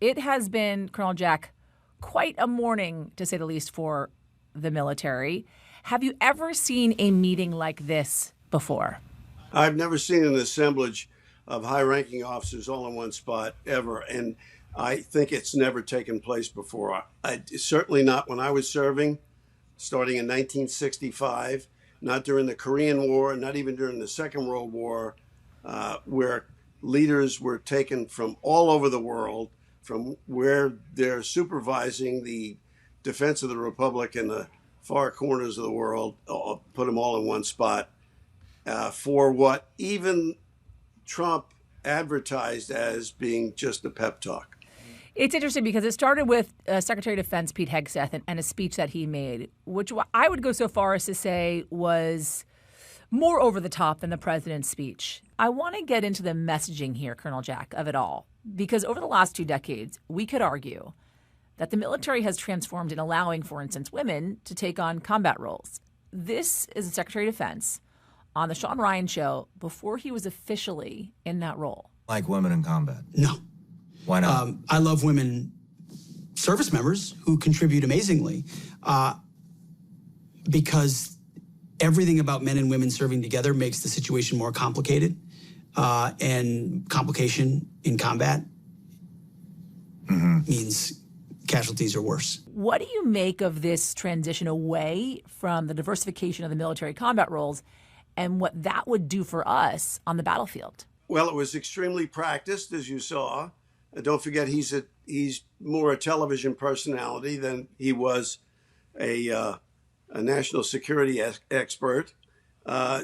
It has been, Colonel Jack, quite a morning, to say the least, for the military. Have you ever seen a meeting like this before? I've never seen an assemblage of high-ranking officers all in one spot ever, and I think it's never taken place before. Certainly not when I was serving, starting in 1965, not during the Korean War, not even during the Second World War, where leaders were taken from all over the world, from where they're supervising the defense of the Republic in the far corners of the world, put them all in one spot, for what even Trump advertised as being just a pep talk. It's interesting because it started with Secretary of Defense Pete Hegseth and a speech that he made, which I would go so far as to say was more over the top than the president's speech. I want to get into the messaging here, Colonel Jack, of it all, because over the last 2 decades, we could argue that the military has transformed in allowing, for instance, women to take on combat roles. This is the Secretary of Defense on the Sean Ryan show before he was officially in that role. Like women in combat? No. Why not? I love women service members who contribute amazingly because everything about men and women serving together makes the situation more complicated, and complication in combat means casualties are worse. What do you make of this transition away from the diversification of the military combat roles and what that would do for us on the battlefield? Well, it was extremely practiced, as you saw. Don't forget, he's more a television personality than he was a national security expert.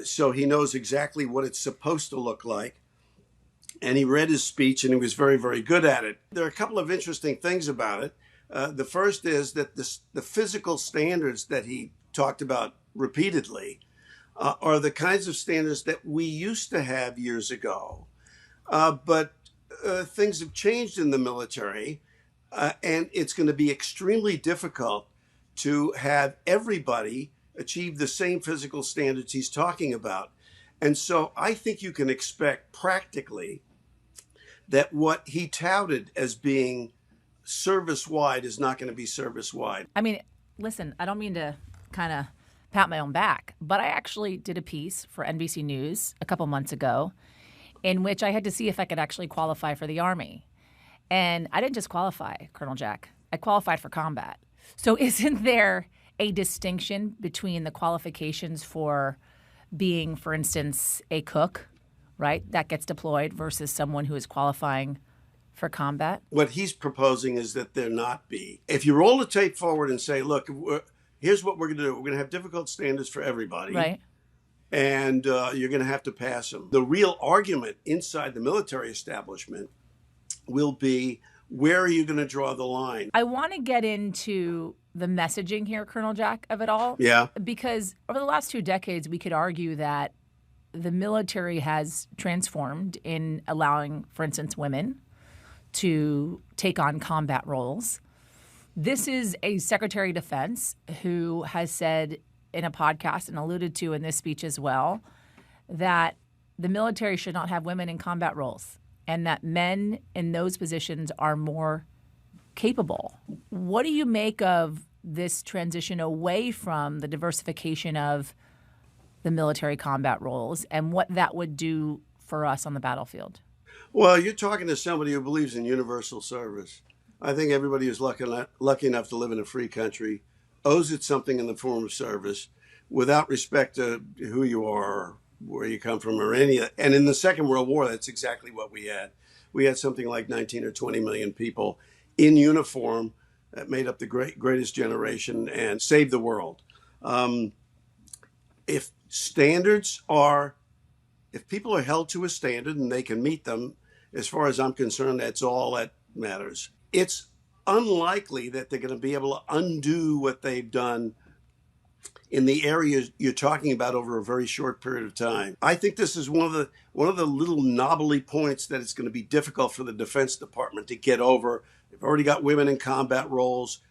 So he knows exactly what it's supposed to look like. And he read his speech, and he was very, very good at it. There are a couple of interesting things about it. The first is that the physical standards that he talked about repeatedly are the kinds of standards that we used to have years ago. But things have changed in the military, and it's going to be extremely difficult to have everybody achieve the same physical standards he's talking about. And so I think you can expect practically that what he touted as being service-wide is not going to be service-wide. I mean, listen, I don't mean to kind of pat my own back, but I actually did a piece for NBC News a couple months ago in which I had to see if I could actually qualify for the Army. And I didn't just qualify, Colonel Jack. I qualified for combat. So isn't there a distinction between the qualifications for being, for instance, a cook, right, that gets deployed versus someone who is qualifying for combat? What he's proposing is that there not be. If you roll the tape forward and say, look, here's what we're going to do. We're going to have difficult standards for everybody. Right. And you're going to have to pass them. The real argument inside the military establishment will be, where are you going to draw the line? I want to get into the messaging here, Colonel Jack, of it all. Yeah. Because over the last 2 decades, we could argue that the military has transformed in allowing, for instance, women to take on combat roles. This is a Secretary of Defense who has said in a podcast and alluded to in this speech as well that the military should not have women in combat roles and that men in those positions are more capable. What do you make of this transition away from the diversification of the military combat roles and what that would do for us on the battlefield? Well, you're talking to somebody who believes in universal service. I think everybody who's lucky enough to live in a free country owes it something in the form of service without respect to who you are, where you come from, or any. And in the Second World War, that's exactly what we had. We had something like 19 or 20 million people in uniform that made up the greatest generation and saved the world. If people are held to a standard and they can meet them, as far as I'm concerned, that's all that matters. It's unlikely that they're going to be able to undo what they've done in the areas you're talking about over a very short period of time. I think this is one of the little knobbly points that it's going to be difficult for the Defense Department to get over. They've already got women in combat roles.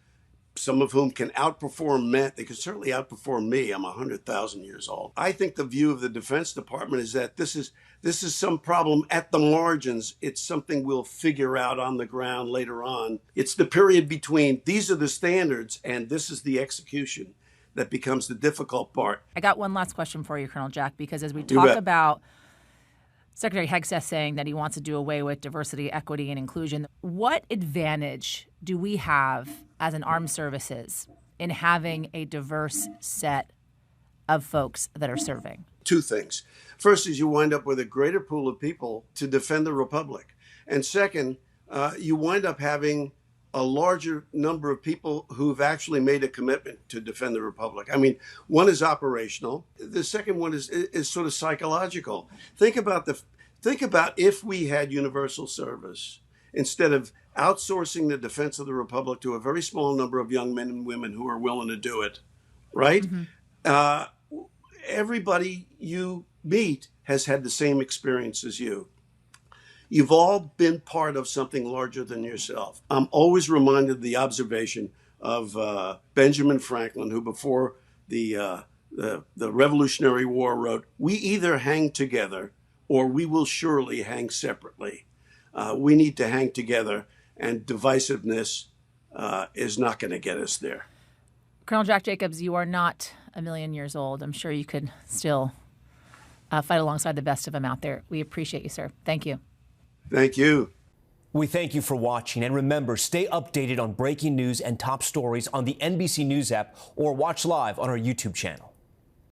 some of whom can outperform men. They can certainly outperform me. I'm 100,000 years old. I think the view of the Defense Department is that this is some problem at the margins. It's something we'll figure out on the ground later on. It's the period between these are the standards and this is the execution that becomes the difficult part. I got one last question for you, Colonel Jack, because as we talk about Secretary Hegseth saying that he wants to do away with diversity, equity, and inclusion, what advantage do we have as an armed services in having a diverse set of folks that are serving? Two things. First is you wind up with a greater pool of people to defend the Republic. And second, you wind up having a larger number of people who've actually made a commitment to defend the Republic. I mean, one is operational. The second one is sort of psychological. Think about if we had universal service instead of outsourcing the defense of the Republic to a very small number of young men and women who are willing to do it, right? Mm-hmm. Everybody you meet has had the same experience as you. You've all been part of something larger than yourself. I'm always reminded of the observation of Benjamin Franklin, who before the Revolutionary War wrote, "We either hang together or we will surely hang separately." We need to hang together, and divisiveness is not going to get us there. Colonel Jack Jacobs, you are not a million years old. I'm sure you could still fight alongside the best of them out there. We appreciate you, sir. Thank you. Thank you. We thank you for watching. And remember, stay updated on breaking news and top stories on the NBC News app or watch live on our YouTube channel.